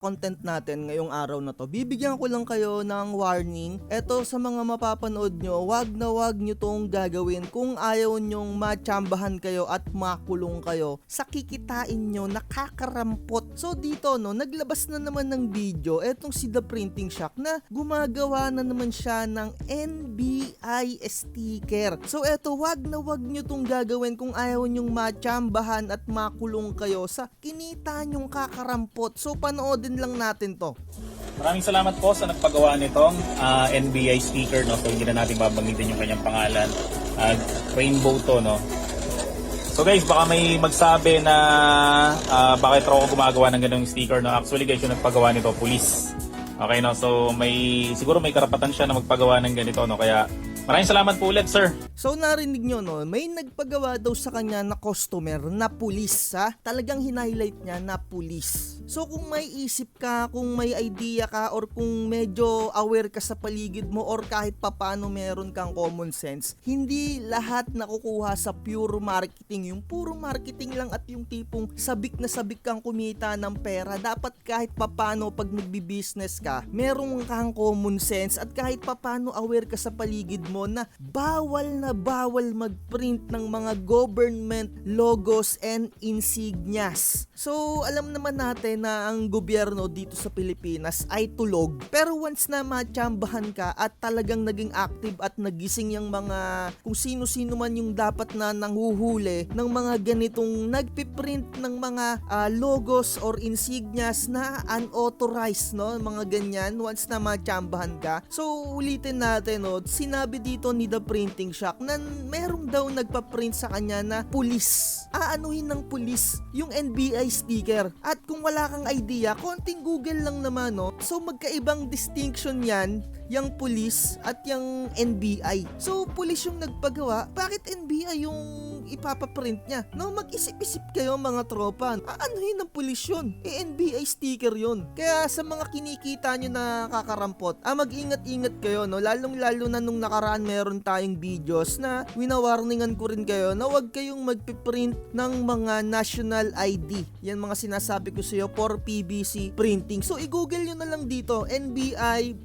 content natin ngayong araw na to. Bibigyan ko lang kayo ng warning. Eto sa mga mapapanood nyo, wag nyo tong gagawin kung ayaw nyong matsambahan kayo at makulong kayo sa kikitain nyo, nakakarampot. So dito no, naglabas na naman ng video etong si The Printing Shop na gumagawa na naman siya ng NBI sticker. So eto, wag nyo tong gagawin kung ayaw nyong matsambahan at makulong kayo sa kinita nyong kakarampot. So panoodin lang natin to. Maraming salamat po sa nagpagawa nitong NBI sticker, no. So hindi na natin babanggitin yung kanyang pangalan. Rainbow to, no. So guys, baka may magsabi na bakit raw ako gumagawa ng ganung sticker, no. Actually guys, yung nagpagawa nito, pulis. Okay, no. So siguro may karapatan siya na magpagawa ng ganito, no. Kaya maraming salamat po ulit, sir. So narinig nyo no, may nagpagawa daw sa kanya na customer na pulis ha. Talagang hinighlight niya na pulis. So kung may isip ka, kung may idea ka, or kung medyo aware ka sa paligid mo, or kahit papano meron kang common sense, hindi lahat nakukuha sa pure marketing. Yung puro marketing lang at yung tipong sabik na sabik kang kumita ng pera. Dapat kahit papano pag nagbi-business ka, meron kang common sense at kahit papano aware ka sa paligid mo na bawal mag-print ng mga government logos and insignias. So alam naman natin na ang gobyerno dito sa Pilipinas ay tulog. Pero once na matsambahan ka at talagang naging active at nagising yung mga kung sino-sino man yung dapat na nanghuhuli ng mga ganitong nagpiprint ng mga logos or insignias na unauthorized, no? Mga ganyan, once na matsambahan ka. So ulitin natin, no? Sinabi dito ni The Printing Shop na meron daw nagpa-print sa kanya na pulis. Aanuhin ng pulis yung NBI sticker. At kung wala kang idea, konting Google lang naman, no? So magkaibang distinction yan, yung pulis at yung NBI. So pulis yung nagpagawa, bakit NBI yung ipapaprint niya? No, mag-isip-isip kayo mga tropa. Aanuhin ng pulis yun? NBI sticker yun. Kaya sa mga kinikita nyo na kakarampot, mag-ingat-ingat kayo, no? Lalong-lalo na nung nakaraan meron tayong videos na winawarningan ko rin kayo na huwag kayong magpiprint ng mga national ID. Yan mga sinasabi ko sa iyo for PVC printing. So i-google nyo na lang dito NBI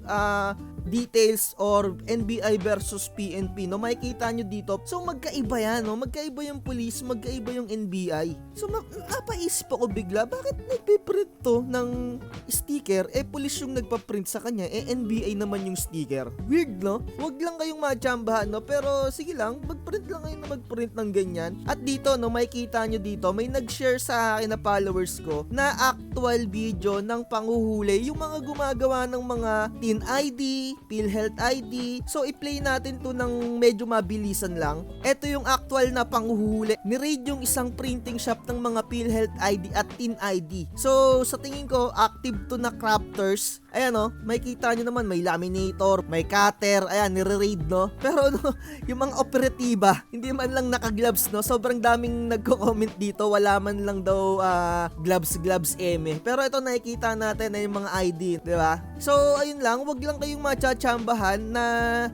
details or NBI versus PNP, no? Makikita nyo dito. So magkaiba yan, no? Magkaiba yung police, magkaiba yung NBI. So napaisip ako bigla, bakit nagpiprint to ng sticker? Police yung nagpa-print sa kanya, NBI naman yung sticker. Weird, no? Wag lang kayong matsambahan, no? Pero sige lang, magprint lang kayo na magprint ng ganyan. At dito, no, makikita nyo dito, may nag-share sa akin na followers ko na actual video ng panghuhuli, yung mga gumagawa ng mga TIN ID, PhilHealth ID. So i-play natin to ng medyo mabilisan lang. Ito yung actual na panghuhuli. Ni-raid yung isang printing shop ng mga PhilHealth ID at TIN ID. So sa tingin ko, active to na crafters. Ayan, no, may kita nyo naman, may laminator, may cutter, ayan, nire-raid, no. Pero no, yung mga operatiba, hindi man lang naka-gloves, no. Sobrang daming nagko-comment dito, wala man lang daw gloves Pero ito nakikita natin na yung mga ID, di ba? So ayun lang, wag lang kayong matsatsambahan na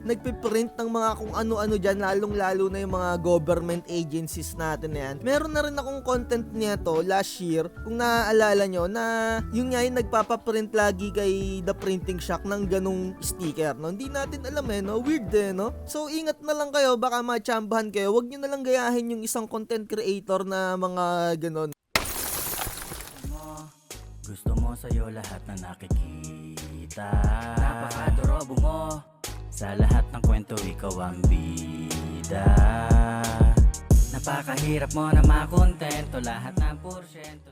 nagpiprint ng mga kung ano-ano dyan, lalong-lalo na yung mga government agencies natin na yan. Meron na rin akong content nito last year, kung naaalala nyo, na yung nga yung nagpapaprint lagi kay The Printing Shop ng ganung sticker, no? Hindi natin alam, no? Weird, no? So ingat na lang kayo, baka matsambahan kayo. Wag nyo na lang gayahin yung isang content creator na mga ganon. Gusto mo sa'yo lahat na nakikita, napakadorobo mo. Sa lahat ng kwento ikaw ang bida. Napakahirap mo na makontento, lahat ng porsyento